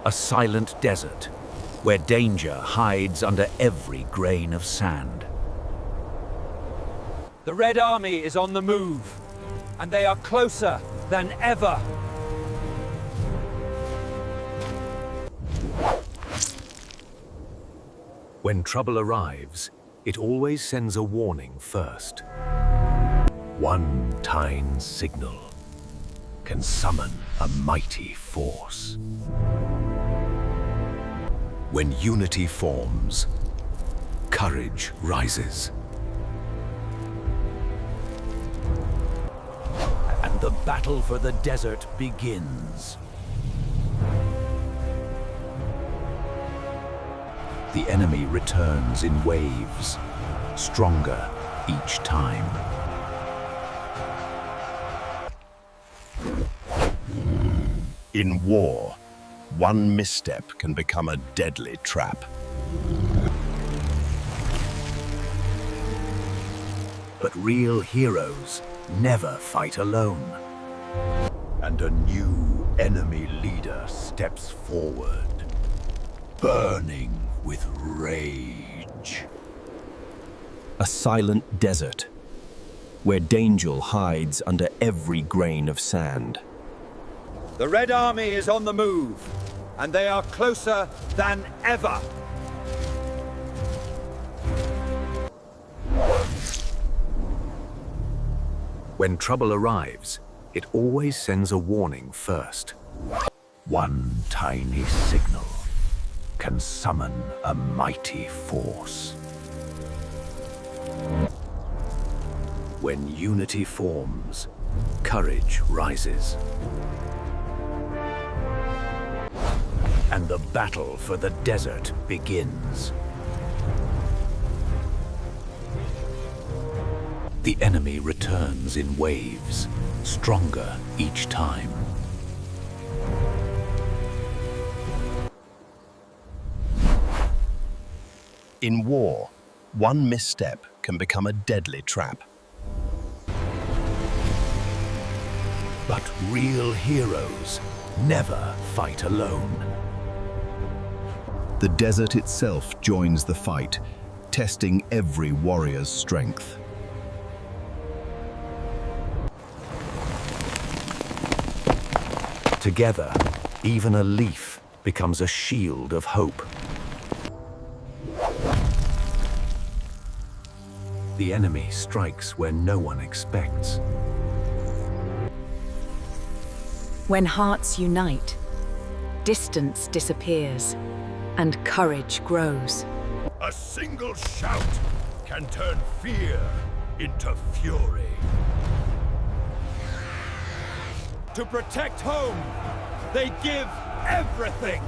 A silent desert, where danger hides under every grain of sand. The Red Army is on the move, and they are closer than ever. When trouble arrives, it always sends a warning first. One tiny signal can summon a mighty force. When unity forms, courage rises. And the battle for the desert begins. The enemy returns in waves, stronger each time. In war, one misstep can become a deadly trap. But real heroes never fight alone. And a new enemy leader steps forward, burning with rage. A silent desert, where danger hides under every grain of sand. The Red Army is on the move, and they are closer than ever. When trouble arrives, it always sends a warning first. One tiny signal can summon a mighty force. When unity forms, courage rises. And the battle for the desert begins. The enemy returns in waves, stronger each time. In war, one misstep can become a deadly trap. But real heroes never fight alone. The desert itself joins the fight, testing every warrior's strength. Together, even a leaf becomes a shield of hope. The enemy strikes where no one expects. When hearts unite, distance disappears and courage grows. A single shout can turn fear into fury. To protect home, they give everything.